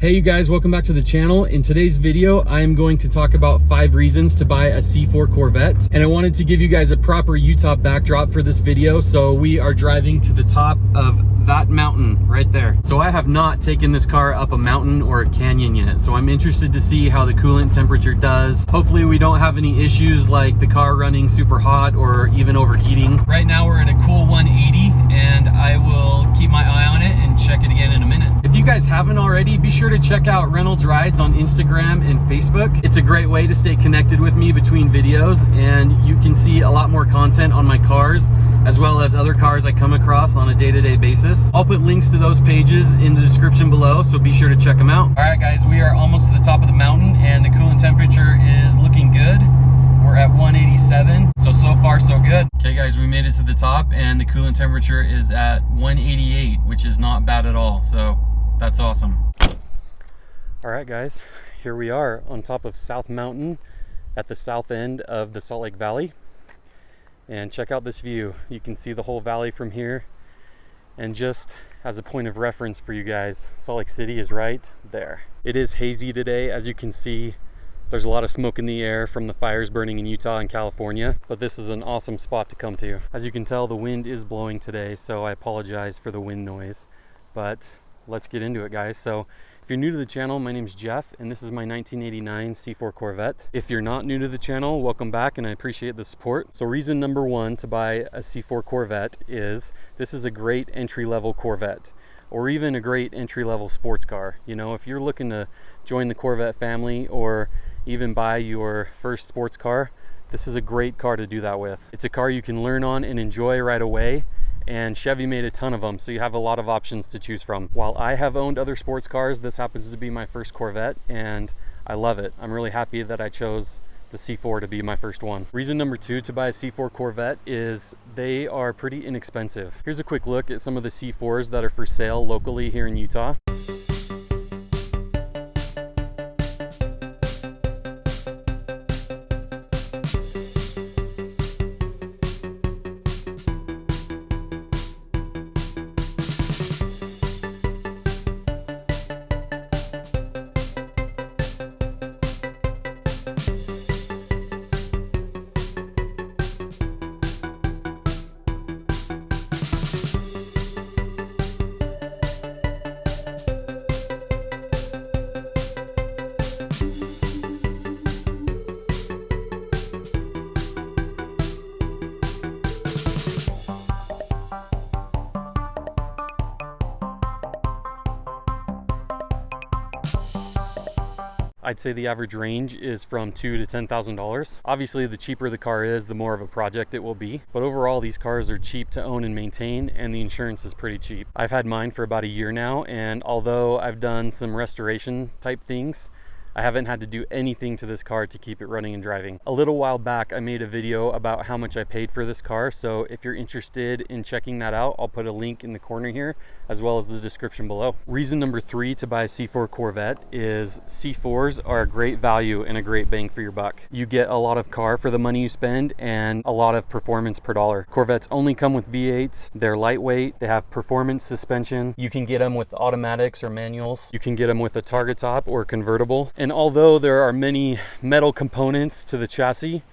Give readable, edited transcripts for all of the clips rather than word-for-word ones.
Hey you guys, welcome back to the channel. In today's video, I am going to talk about 5 reasons to buy a C4 Corvette. And I wanted to give you guys a proper Utah backdrop for this video. So we are driving to the top of that mountain right there. So I have not taken this car up a mountain or a canyon yet. So I'm interested to see how the coolant temperature does. Hopefully we don't have any issues like the car running super hot or even overheating. Right now we're at a cool 180 and I will keep my eye on it and check it again in a minute. If you guys haven't already, be sure to check out Reynolds Rides on Instagram and Facebook. It's a great way to stay connected with me between videos, and you can see a lot more content on my cars as well as other cars I come across on a day-to-day basis. I'll put links to those pages in the description below, so be sure to check them out. All right guys, we are almost to the top of the mountain and the coolant temperature is looking good. We're at 187, so far so good. Okay guys, we made it to the top and the coolant temperature is at 188, which is not bad at all, so that's awesome. All right guys, here we are on top of South Mountain at the south end of the Salt Lake Valley. And check out this view. You can see the whole valley from here. And just as a point of reference for you guys, Salt Lake City is right there. It is hazy today, as you can see. There's a lot of smoke in the air from the fires burning in Utah and California, but this is an awesome spot to come to. As you can tell, the wind is blowing today, so I apologize for the wind noise, but let's get into it guys. So if you're new to the channel, my name is Jeff and this is my 1989 C4 Corvette. If you're not new to the channel, welcome back and I appreciate the support. So reason number 1 to buy a C4 Corvette is this is a great entry-level Corvette, or even a great entry-level sports car. You know, if you're looking to join the Corvette family or even buy your first sports car, this is a great car to do that with. It's a car you can learn on and enjoy right away. And Chevy made a ton of them, so you have a lot of options to choose from. While I have owned other sports cars, this happens to be my first Corvette and I love it. I'm really happy that I chose the C4 to be my first one. Reason number 2 to buy a C4 Corvette is they are pretty inexpensive. Here's a quick look at some of the C4s that are for sale locally here in Utah. I'd say the average range is from $2,000 to $10,000. Obviously, the cheaper the car is, the more of a project it will be. But overall, these cars are cheap to own and maintain, and the insurance is pretty cheap. I've had mine for about a year now, and although I've done some restoration type things, I haven't had to do anything to this car to keep it running and driving. A little while back, I made a video about how much I paid for this car. So if you're interested in checking that out, I'll put a link in the corner here, as well as the description below. Reason number 3 to buy a C4 Corvette is C4s are a great value and a great bang for your buck. You get a lot of car for the money you spend and a lot of performance per dollar. Corvettes only come with V8s. They're lightweight. They have performance suspension. You can get them with automatics or manuals. You can get them with a target top or convertible. And although there are many metal components to the chassis,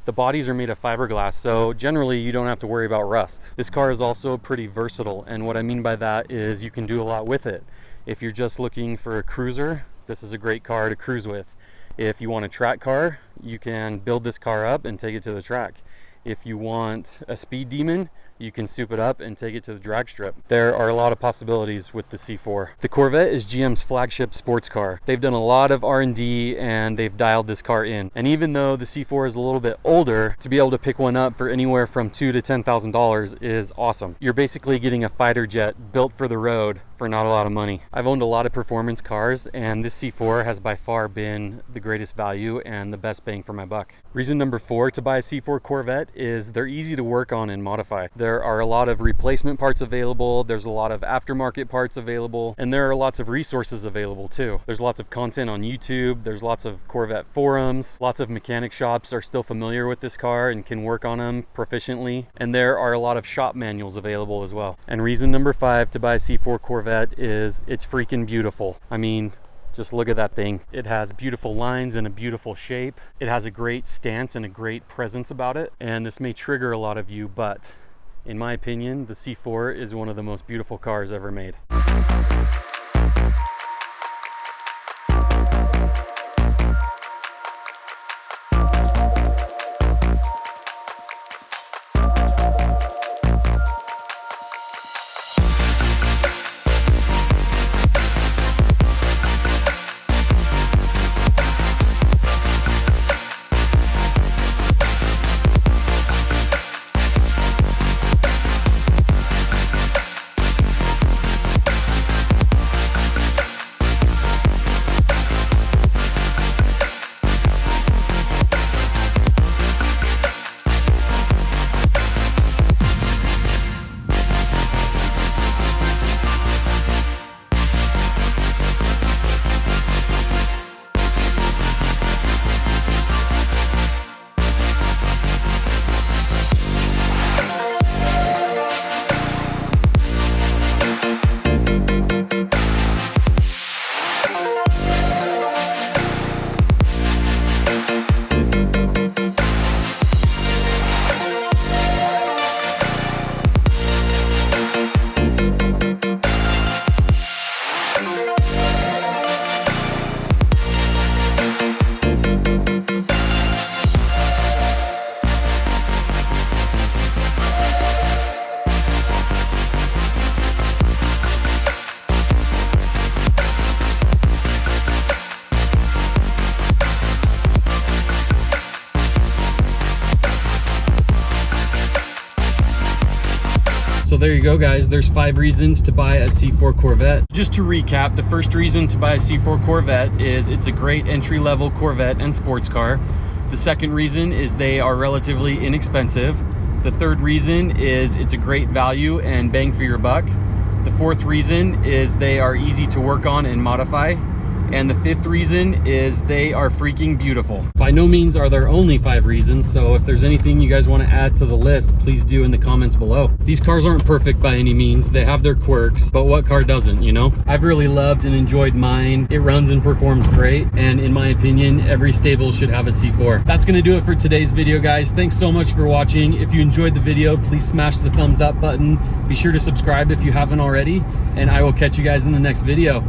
the bodies are made of fiberglass, so generally you don't have to worry about rust. This car is also pretty versatile, and what I mean by that is you can do a lot with it. If you're just looking for a cruiser, this is a great car to cruise with. If you want a track car, you can build this car up and take it to the track. If you want a speed demon, you can soup it up and take it to the drag strip. There are a lot of possibilities with the C4. The Corvette is GM's flagship sports car. They've done a lot of R&D and they've dialed this car in. And even though the C4 is a little bit older, to be able to pick one up for anywhere from $2,000 to $10,000 is awesome. You're basically getting a fighter jet built for the road for not a lot of money. I've owned a lot of performance cars and this C4 has by far been the greatest value and the best bang for my buck. Reason number 4 to buy a C4 Corvette is they're easy to work on and modify. There are a lot of replacement parts available, there's a lot of aftermarket parts available, and there are lots of resources available too. There's lots of content on YouTube, there's lots of Corvette forums, lots of mechanic shops are still familiar with this car and can work on them proficiently, and there are a lot of shop manuals available as well. And reason number 5 to buy a C4 Corvette is it's freaking beautiful. I mean, Just look at that thing. It has beautiful lines and a beautiful shape. It has a great stance and a great presence about it. And this may trigger a lot of you, but in my opinion, the C4 is one of the most beautiful cars ever made. So there you go, guys. There's 5 reasons to buy a C4 Corvette. Just to recap, the first reason to buy a C4 Corvette is it's a great entry-level Corvette and sports car. The second reason is they are relatively inexpensive. The third reason is it's a great value and bang for your buck. The fourth reason is they are easy to work on and modify. And the fifth reason is they are freaking beautiful. By no means are there only 5 reasons, so if there's anything you guys want to add to the list, please do in the comments below. These cars aren't perfect by any means. They have their quirks, but what car doesn't, you know? I've really loved and enjoyed mine. It runs and performs great, and in my opinion, every stable should have a C4. That's gonna do it for today's video, guys. Thanks so much for watching. If you enjoyed the video, please smash the thumbs up button. Be sure to subscribe if you haven't already, and I will catch you guys in the next video.